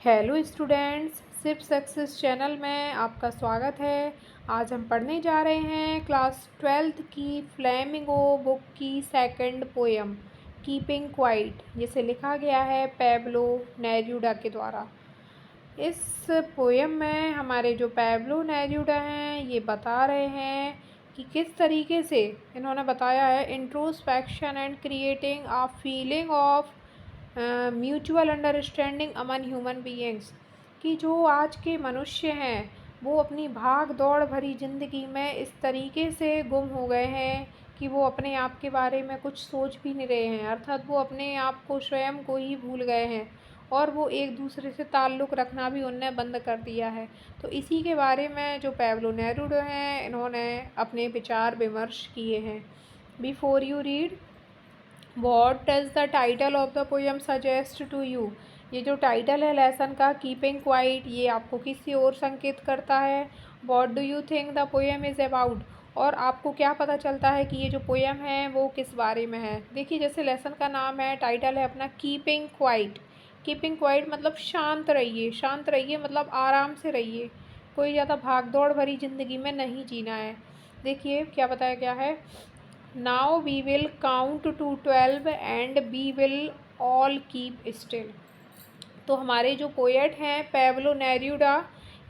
Hello students, सिर्फ success channel में आपका स्वागत है। आज हम पढ़ने जा रहे हैं क्लास 12th की फ्लेमिंगो बुक की सेकंड पोएम कीपिंग क्वाइट, जिसे लिखा गया है पैब्लो नेरूदा के द्वारा। इस पोएम में हमारे जो पैब्लो नेरूदा हैं ये बता रहे हैं कि किस तरीके से इन्होंने बताया है introspection and creating a feeling of mutual understanding Aman human beings, कि जो आज के मनुष्य हैं वो अपनी भाग दौड़ भरी ज़िंदगी में इस तरीके से गुम हो गए हैं कि वो अपने आप के बारे में कुछ सोच भी नहीं रहे हैं। अर्थात वो अपने आप को, स्वयं को ही भूल गए हैं और वो एक दूसरे से ताल्लुक़ रखना भी उनने बंद कर दिया है। तो इसी के बारे में जो पैब्लो नेरूदा हैं इन्होंने अपने विचार विमर्श किए हैं। Before you read, what does the title of the poem suggest to you. ये जो टाइटल है लेसन का, कीपिंग क्वाइट, ये आपको किसी और संकेत करता है। What do you think the poem is about, और आपको क्या पता चलता है कि ये जो पोएम है वो किस बारे में है। देखिए, जैसे लेसन का नाम है, टाइटल है अपना कीपिंग क्वाइट। कीपिंग क्वाइट मतलब शांत रहिए, शांत रहिए मतलब आराम से रहिए, कोई ज़्यादा भाग दौड़ भरी ज़िंदगी में नहीं जीना है। देखिए क्या बताया गया है। Now we will count to 12 and we will all keep still. तो हमारे जो पोएट हैं पैब्लो नेरूदा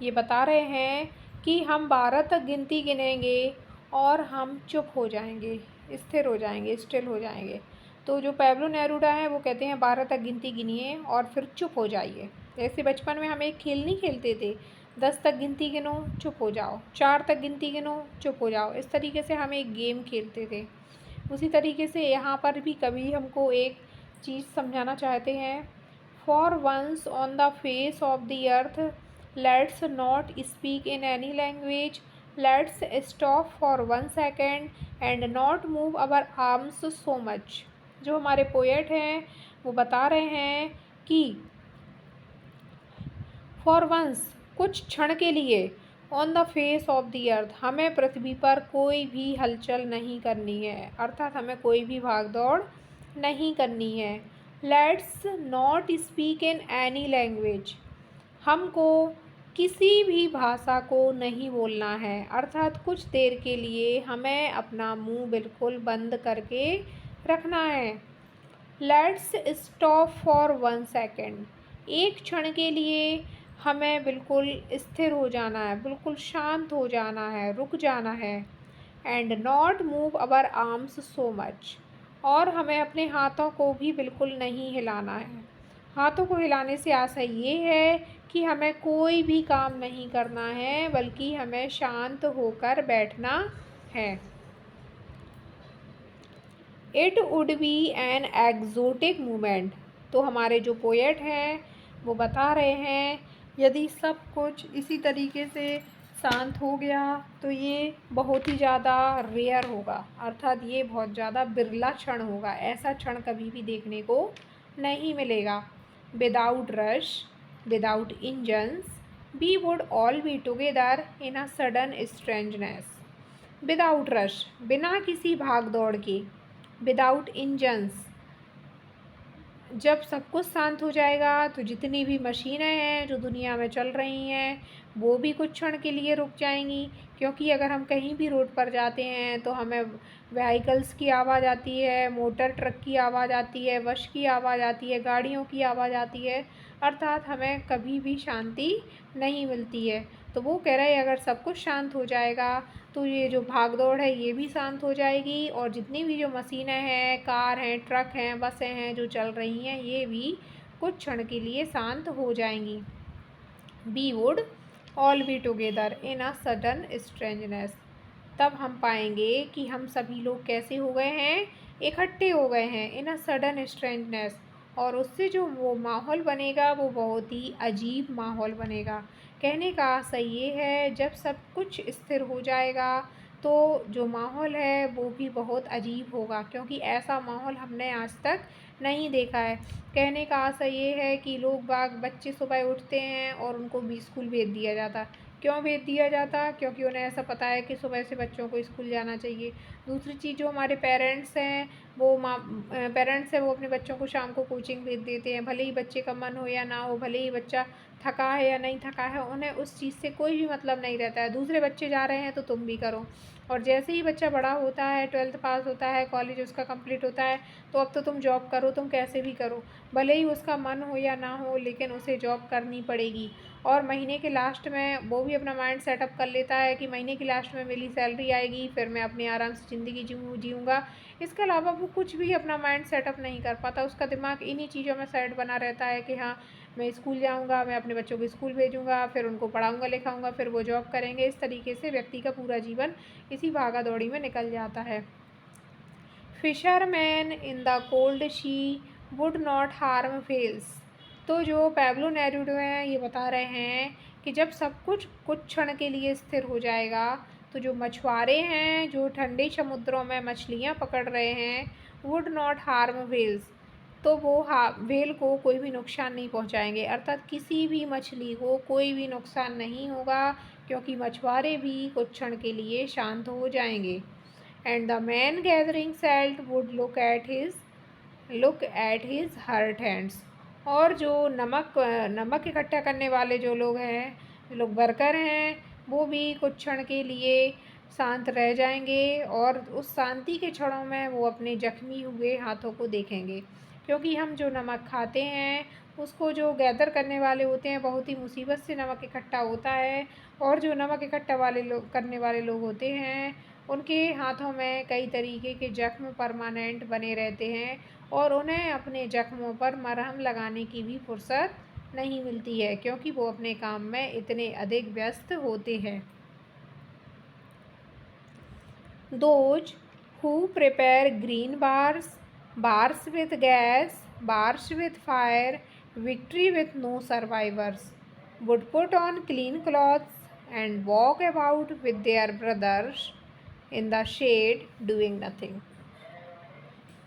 ये बता रहे हैं कि हम 12 तक गिनती गिनेंगे और हम चुप हो जाएंगे, स्थिर हो जाएंगे, स्टिल हो जाएंगे। तो जो पैब्लो नेरूदा हैं वो कहते हैं 12 तक गिनती गिनिए और फिर चुप हो जाइए। जैसे बचपन में हम एक खेल नहीं खेलते थे, 10 तक गिनती गिनो चुप हो जाओ, 4 तक गिनती गिनो चुप हो जाओ, इस तरीके से हम एक गेम खेलते थे। उसी तरीके से यहाँ पर भी कभी हमको एक चीज़ समझाना चाहते हैं। For once on the face of the earth let's not speak in any language, let's stop for 1 second and not move our arms so much. जो हमारे पोएट हैं वो बता रहे हैं कि फॉर वंस, कुछ क्षण के लिए, on the face of the अर्थ, हमें पृथ्वी पर कोई भी हलचल नहीं करनी है, अर्थात हमें कोई भी भाग दौड़ नहीं करनी है। Let's not speak in any language, हमको किसी भी भाषा को नहीं बोलना है, अर्थात कुछ देर के लिए हमें अपना मुंह बिल्कुल बंद करके रखना है। लेट्स स्टॉप फॉर 1 सेकेंड, एक क्षण के लिए हमें बिल्कुल स्थिर हो जाना है, बिल्कुल शांत हो जाना है, रुक जाना है। And not move our arms so much, और हमें अपने हाथों को भी बिल्कुल नहीं हिलाना है। हाथों को हिलाने से आशा ये है कि हमें कोई भी काम नहीं करना है, बल्कि हमें शांत होकर बैठना है। It would be an exotic movement. तो हमारे जो पोएट हैं वो बता रहे हैं यदि सब कुछ इसी तरीके से शांत हो गया तो ये बहुत ही ज़्यादा रेयर होगा, अर्थात ये बहुत ज़्यादा बिरला क्षण होगा, ऐसा क्षण कभी भी देखने को नहीं मिलेगा। Without rush, without engines, we would all be together in a sudden strangeness. Without rush, बिना किसी भाग दौड़ के, विदाउट इंजन्स, जब सब कुछ शांत हो जाएगा तो जितनी भी मशीनें हैं जो दुनिया में चल रही हैं वो भी कुछ क्षण के लिए रुक जाएंगी, क्योंकि अगर हम कहीं भी रोड पर जाते हैं तो हमें व्हीकल्स की आवाज़ आती है, मोटर ट्रक की आवाज़ आती है, बस की आवाज़ आती है, गाड़ियों की आवाज़ आती है, अर्थात हमें कभी भी शांति नहीं मिलती है। तो वो कह रहे हैं अगर सब कुछ शांत हो जाएगा तो ये जो भाग दौड़ है ये भी शांत हो जाएगी, और जितनी भी जो मशीनें हैं, कार हैं, ट्रक हैं, बसें हैं जो चल रही हैं ये भी कुछ क्षण के लिए शांत हो जाएंगी। We would all be together in a sudden strangeness, तब हम पाएंगे कि हम सभी लोग कैसे हो गए हैं, इकट्ठे हो गए हैं, इन अ सडन स्ट्रेंजनेस, और उससे जो वो माहौल बनेगा वो बहुत ही अजीब माहौल बनेगा। कहने का आशय ये है जब सब कुछ स्थिर हो जाएगा तो जो माहौल है वो भी बहुत अजीब होगा, क्योंकि ऐसा माहौल हमने आज तक नहीं देखा है। कहने का आशय ये है कि लोग बाग, बच्चे सुबह उठते हैं और उनको भी स्कूल भेज दिया जाता। क्यों भेज दिया जाता? क्योंकि उन्हें ऐसा पता है कि सुबह से बच्चों को स्कूल जाना चाहिए। दूसरी चीज़, जो हमारे पेरेंट्स हैं वो माँ पेरेंट्स है वो अपने बच्चों को शाम को कोचिंग भेज देते हैं, भले ही बच्चे का मन हो या ना हो, भले ही बच्चा थका है या नहीं थका है, उन्हें उस चीज़ से कोई भी मतलब नहीं रहता है। दूसरे बच्चे जा रहे हैं तो तुम भी करो। और जैसे ही बच्चा बड़ा होता है, 12th पास होता है, कॉलेज उसका कंप्लीट होता है, तो अब तो तुम जॉब करो, तुम कैसे भी करो, भले ही उसका मन हो या ना हो, लेकिन उसे जॉब करनी पड़ेगी। और महीने के लास्ट में वो भी अपना माइंड सेटअप कर लेता है कि महीने के लास्ट में मेरी सैलरी आएगी, फिर मैं अपनी आराम से ज़िंदगी जीऊँगा। इसके अलावा वो कुछ भी अपना माइंड सेटअप नहीं कर पाता। उसका दिमाग इन्हीं चीज़ों में सेट बना रहता है कि हाँ, मैं स्कूल जाऊँगा, मैं अपने बच्चों को स्कूल भेजूँगा, फिर उनको पढ़ाऊँगा लिखाऊँगा, फिर वो जॉब करेंगे। इस तरीके से व्यक्ति का पूरा जीवन इसी भागा-दौड़ी में निकल जाता है। Fisherman in the cold sea would not harm whales. तो जो पैब्लो नेरुडो हैं ये बता रहे हैं कि जब सब कुछ कुछ क्षण के लिए स्थिर हो जाएगा, तो जो मछुआरे हैं जो ठंडे समुद्रों में मछलियाँ पकड़ रहे हैं, वुड नॉट हार्म व्हेल्स, तो वो व्हेल को कोई भी नुकसान नहीं पहुंचाएंगे, अर्थात किसी भी मछली को कोई भी नुकसान नहीं होगा, क्योंकि मछुआरे भी कुछ क्षण के लिए शांत हो जाएंगे। And the man gathering salt would look at his hurt hands। और जो नमक इकट्ठा करने वाले जो लोग हैं, जो लोग वर्कर हैं, वो भी कुछ क्षण के लिए शांत रह जाएंगे और उस शांति के क्षणों में वो अपने जख्मी हुए हाथों को देखेंगे, क्योंकि हम जो नमक खाते हैं उसको जो गैदर करने वाले होते हैं, बहुत ही मुसीबत से नमक इकट्ठा होता है। और जो नमक इकट्ठा करने वाले लोग होते हैं, उनके हाथों में कई तरीके के जख्म परमानेंट बने रहते हैं और उन्हें अपने जख्मों पर मरहम लगाने की भी फुर्सत नहीं मिलती है, क्योंकि वो अपने काम में इतने अधिक व्यस्त होते हैं। Those who prepare green bars, bars with gas, bars with fire, victory with no survivors, would put on clean clothes and walk about with their brothers in the shade doing nothing।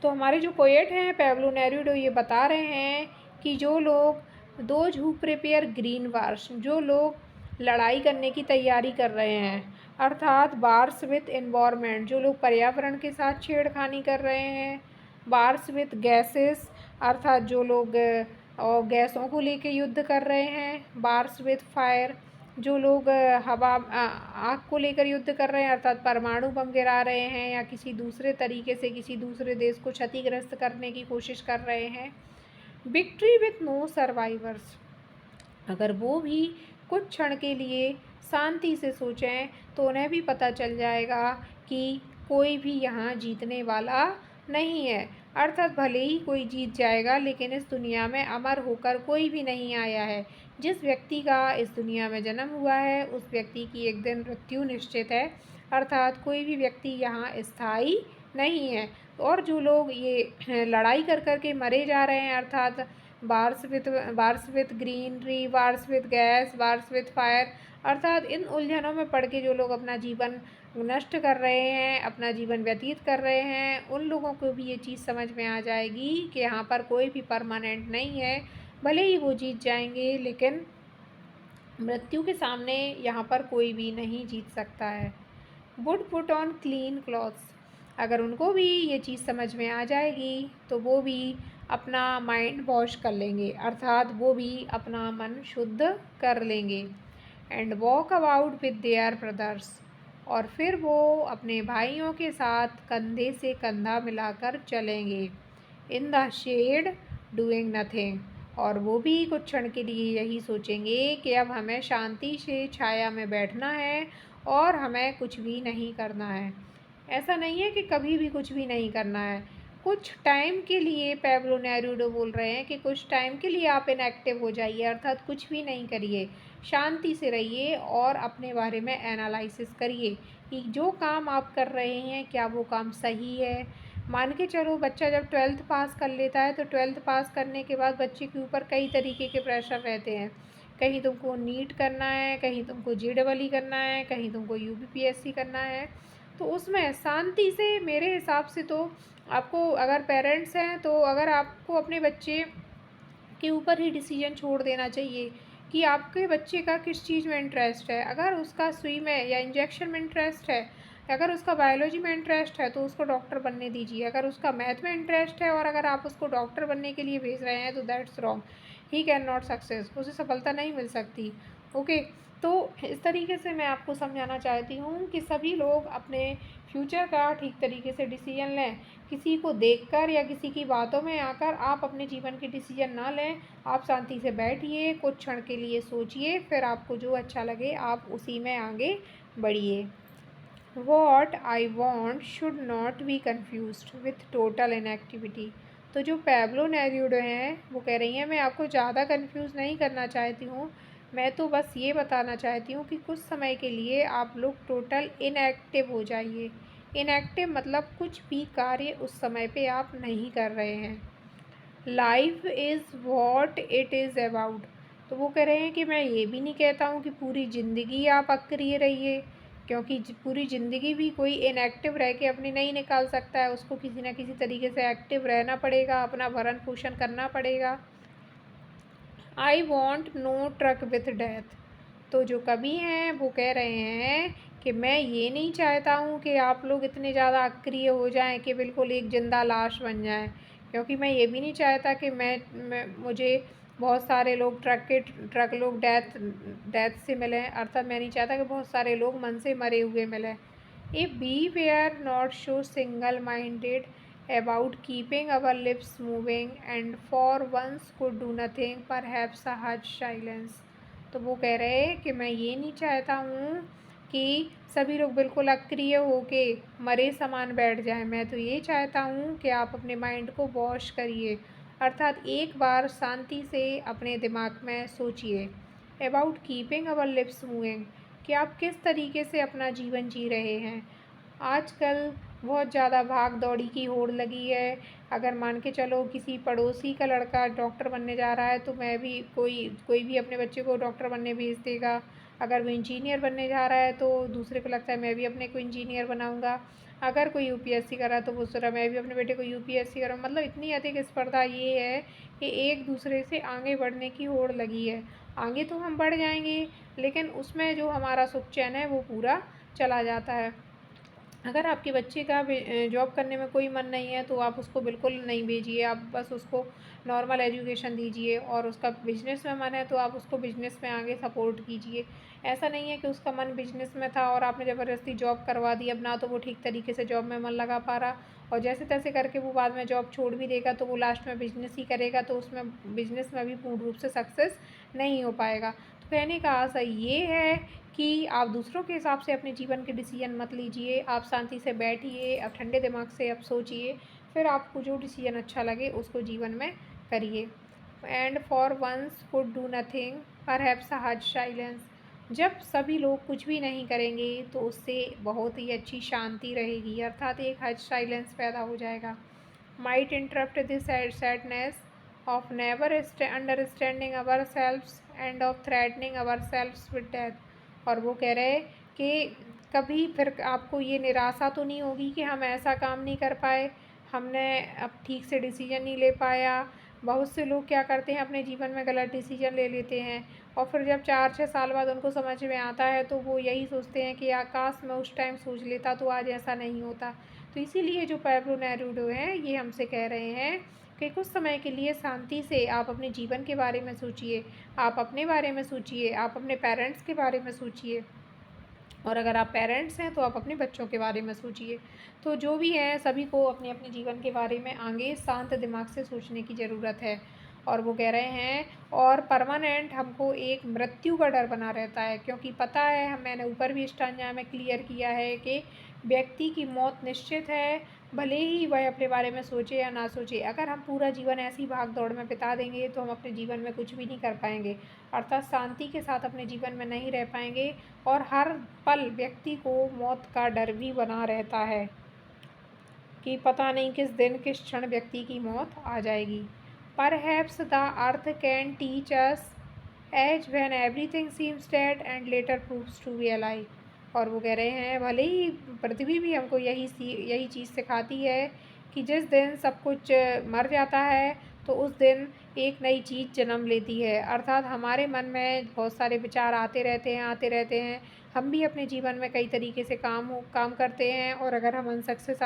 तो हमारे जो poet हैं Pablo नेरुडो ये बता रहे हैं कि जो लोग those who prepare green wars, जो लोग लड़ाई करने की तैयारी कर रहे हैं, अर्थात बार्स विथ एनवायरनमेंट, जो लोग पर्यावरण के साथ छेड़खानी कर रहे हैं, बार्स विथ गैसेस, अर्थात जो लोग गैसों को लेके युद्ध कर रहे हैं, बार्स विथ फायर, जो लोग आग को लेकर युद्ध कर रहे हैं, अर्थात परमाणु बम गिरा रहे हैं या किसी दूसरे तरीके से किसी दूसरे देश को क्षतिग्रस्त करने की कोशिश कर रहे हैं। विक्ट्री विथ नो सर्वाइवर्स, अगर वो भी कुछ क्षण के लिए शांति से सोचें तो उन्हें भी पता चल जाएगा कि कोई भी यहाँ जीतने वाला नहीं है, अर्थात भले ही कोई जीत जाएगा, लेकिन इस दुनिया में अमर होकर कोई भी नहीं आया है। जिस व्यक्ति का इस दुनिया में जन्म हुआ है उस व्यक्ति की एक दिन मृत्यु निश्चित है, अर्थात कोई भी व्यक्ति यहाँ स्थायी नहीं है। और जो लोग ये लड़ाई कर कर के मरे जा रहे हैं, अर्थात bars with greenery, bars with gas, bars with fire, अर्थात इन उलझनों में पड़ के जो लोग अपना जीवन नष्ट कर रहे हैं, अपना जीवन व्यतीत कर रहे हैं, उन लोगों को भी ये चीज़ समझ में आ जाएगी कि यहाँ पर कोई भी परमानेंट नहीं है। भले ही वो जीत जाएंगे, लेकिन मृत्यु के सामने यहाँ पर कोई भी नहीं जीत सकता है। Would put on clean clothes, अगर उनको भी ये चीज़ समझ में आ जाएगी तो वो भी अपना माइंड वॉश कर लेंगे, अर्थात वो भी अपना मन शुद्ध कर लेंगे। And walk about with their brothers, और फिर वो अपने भाइयों के साथ कंधे से कंधा मिलाकर चलेंगे। In the shade doing nothing, और वो भी कुछ क्षण के लिए यही सोचेंगे कि अब हमें शांति से छाया में बैठना है और हमें कुछ भी नहीं करना है। ऐसा नहीं है कि कभी भी कुछ भी नहीं करना है, कुछ टाइम के लिए पैब्लो नेरुडो बोल रहे हैं कि कुछ टाइम के लिए आप इनएक्टिव हो जाइए, अर्थात कुछ भी नहीं करिए, शांति से रहिए और अपने बारे में एनालिसिस करिए कि जो काम आप कर रहे हैं क्या वो काम सही है। मान के चलो बच्चा जब 12th पास कर लेता है तो 12th पास करने के बाद बच्चे के ऊपर कई तरीके के प्रेशर रहते हैं, कहीं तुमको नीट करना है, कहीं तुमको JEE करना है, कहीं तुमको UPPSC करना है। तो उसमें शांति से, मेरे हिसाब से तो आपको, अगर पेरेंट्स हैं तो अगर आपको अपने बच्चे के ऊपर ही डिसीजन छोड़ देना चाहिए कि आपके बच्चे का किस चीज़ में इंटरेस्ट है। अगर उसका सुई में या इंजेक्शन में इंटरेस्ट है अगर उसका बायोलॉजी में इंटरेस्ट है तो उसको डॉक्टर बनने दीजिए। अगर उसका मैथ में इंटरेस्ट है और अगर आप उसको डॉक्टर बनने के लिए भेज रहे हैं तो that's wrong. He can not success, उसे सफलता नहीं मिल सकती। ओके, तो इस तरीके से मैं आपको समझाना चाहती हूँ कि सभी लोग अपने फ्यूचर का ठीक तरीके से डिसीजन लें। किसी को देखकर या किसी की बातों में आकर आप अपने जीवन के डिसीजन ना लें। आप शांति से बैठिए, कुछ क्षण के लिए सोचिए, फिर आपको जो अच्छा लगे आप उसी में आगे बढ़िए। What I want should not be confused with total inactivity। तो जो पैब्लो नेरूडो हैं वो कह रही हैं, मैं आपको ज़्यादा कंफ्यूज नहीं करना चाहती हूँ, मैं तो बस ये बताना चाहती हूँ कि कुछ समय के लिए आप लोग टोटल इनएक्टिव हो जाइए। इनएक्टिव मतलब कुछ भी कार्य उस समय पे आप नहीं कर रहे हैं। Life is what it is about. तो वो कह रहे हैं कि मैं ये भी नहीं कहता हूँ कि पूरी ज़िंदगी आप अक्रिय रहिए, क्योंकि पूरी ज़िंदगी भी कोई इनएक्टिव रह के अपनी नहीं निकाल सकता है। उसको किसी न किसी तरीके से एक्टिव रहना पड़ेगा, अपना भरण पोषण करना पड़ेगा। I want no truck with death. तो जो कवि हैं वो कह रहे हैं कि मैं ये नहीं चाहता हूँ कि आप लोग इतने ज़्यादा अक्रिय हो जाएं कि बिल्कुल एक जिंदा लाश बन जाएं, क्योंकि मैं ये भी नहीं चाहता कि मैं मुझे बहुत सारे लोग ट्रक लोग डेथ से मिलें, अर्थात मैं नहीं चाहता कि बहुत सारे लोग मन से मरे हुए मिलें। If we were not so single-minded about keeping our lips moving and for once could do nothing, perhaps a hushed silence। तो वो कह रहे हैं कि मैं ये नहीं चाहता हूँ कि सभी लोग बिल्कुल अक्रिय होके मरे समान बैठ जाएं। मैं तो ये चाहता हूँ कि आप अपने माइंड को वॉश करिए, अर्थात एक बार शांति से अपने दिमाग में सोचिए। About keeping our lips moving, कि आप किस तरीके से अपना जीवन जी रहे हैं। आजकल बहुत ज़्यादा भाग दौड़ी की होड़ लगी है। अगर मान के चलो किसी पड़ोसी का लड़का डॉक्टर बनने जा रहा है तो मैं भी कोई भी अपने बच्चे को डॉक्टर बनने भेज देगा। अगर वो इंजीनियर बनने जा रहा है तो दूसरे को लगता है मैं भी अपने को इंजीनियर बनाऊंगा। अगर कोई यूपीएससी कर रहा है तो वो सोच रहा है मैं भी अपने बेटे को यूपीएससी कराऊँ। मतलब इतनी अधिक स्पर्धा ये है कि एक दूसरे से आगे बढ़ने की होड़ लगी है। आगे तो हम बढ़ जाएंगे लेकिन उसमें जो हमारा सुख चैन है वो पूरा चला जाता है। अगर आपके बच्चे का जॉब करने में कोई मन नहीं है तो आप उसको बिल्कुल नहीं भेजिए, आप बस उसको नॉर्मल एजुकेशन दीजिए। और उसका बिजनेस में मन है तो आप उसको बिजनेस में आगे सपोर्ट कीजिए। ऐसा नहीं है कि उसका मन बिजनेस में था और आपने ज़बरदस्ती जॉब करवा दी, अब ना तो वो ठीक तरीके से जॉब में मन लगा पा रहा और जैसे तैसे करके वो बाद में जॉब छोड़ भी देगा तो वो लास्ट में बिजनेस ही करेगा, तो उसमें बिजनेस में भी पूर्ण रूप से सक्सेस नहीं हो पाएगा। तो कहने का आशय ये है कि आप दूसरों के हिसाब से अपने जीवन के डिसीजन मत लीजिए। आप शांति से बैठिए, अब ठंडे दिमाग से अब सोचिए, फिर आपको जो डिसीजन अच्छा लगे उसको जीवन में करिए। And for once could do nothing perhaps a huge silence. जब सभी लोग कुछ भी नहीं करेंगे तो उससे बहुत ही अच्छी शांति रहेगी, अर्थात एक हज साइलेंस पैदा हो जाएगा। Might interrupt this sadness of never understanding ourselves and of threatening ourselves with death। और वो कह रहे हैं कि कभी फिर आपको ये निराशा तो नहीं होगी कि हम ऐसा काम नहीं कर पाए, हमने अब ठीक से डिसीजन नहीं ले पाया। बहुत से लोग क्या करते हैं अपने जीवन में गलत डिसीजन ले लेते हैं और फिर जब 4-6 साल बाद उनको समझ में आता है तो वो यही सोचते हैं कि आकाश में उस टाइम सोच लेता तो आज ऐसा नहीं होता। तो इसीलिए जो पैब्लो नेरूडो हैं ये हमसे कह रहे हैं कि कुछ समय के लिए शांति से आप अपने जीवन के बारे में सोचिए, आप अपने बारे में सोचिए, आप अपने पेरेंट्स के बारे में सोचिए और अगर आप पेरेंट्स हैं तो आप अपने बच्चों के बारे में सोचिए। तो जो भी हैं सभी को अपने अपने जीवन के बारे में आगे शांत दिमाग से सोचने की ज़रूरत है। और वो कह रहे हैं और परमानेंट हमको एक मृत्यु का डर बना रहता है, क्योंकि पता है मैंने ऊपर भी स्टांजा में क्लियर किया है कि व्यक्ति की मौत निश्चित है, भले ही वह अपने बारे में सोचे या ना सोचे। अगर हम पूरा जीवन ऐसी भाग दौड़ में बिता देंगे तो हम अपने जीवन में कुछ भी नहीं कर पाएंगे, अर्थात शांति के साथ अपने जीवन में नहीं रह पाएंगे और हर पल व्यक्ति को मौत का डर भी बना रहता है कि पता नहीं किस दिन किस क्षण व्यक्ति की मौत आ जाएगी। Perhaps the earth can teach us as when everything seems dead and later proves to be alive. और वो कह रहे हैं भले ही पृथ्वी भी हमको यही चीज़ सिखाती है कि जिस दिन सब कुछ मर जाता है तो उस दिन एक नई चीज़ जन्म लेती है, अर्थात हमारे मन में बहुत सारे विचार आते रहते हैं हम भी अपने जीवन में कई तरीके से काम करते हैं और अगर हम अनसक्सेस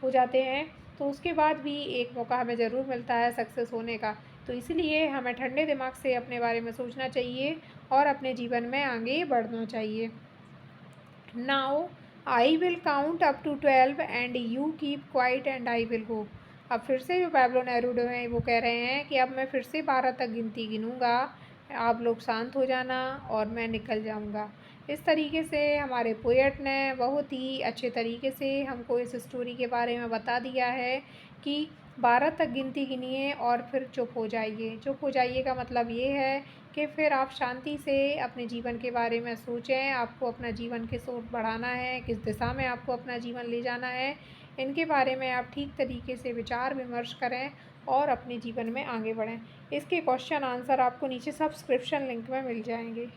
हो जाते हैं तो उसके बाद भी एक मौका हमें ज़रूर मिलता है सक्सेस होने का। तो इसलिए हमें ठंडे दिमाग से अपने बारे में सोचना चाहिए और अपने जीवन में आगे बढ़ना चाहिए। Now I will count up to 12 and you keep quiet and I will go. अब फिर से जो पैब्लो नेरूडो हैं वो कह रहे हैं कि अब मैं फिर से 12 तक गिनती गिनूँगा, आप लोग शांत हो जाना और मैं निकल जाऊँगा। इस तरीके से हमारे पोएट ने बहुत ही अच्छे तरीके से हमको इस स्टोरी के बारे में बता दिया है कि 12 तक गिनती गिनिए और फिर चुप हो जाइए। चुप हो जाइए का मतलब ये है कि फिर आप शांति से अपने जीवन के बारे में सोचें, आपको अपना जीवन किस ओर बढ़ाना है, किस दिशा में आपको अपना जीवन ले जाना है, इनके बारे में आप ठीक तरीके से विचार विमर्श करें और अपने जीवन में आगे बढ़ें। इसके क्वेश्चन आंसर आपको नीचे सब्सक्रिप्शन लिंक में मिल जाएंगे।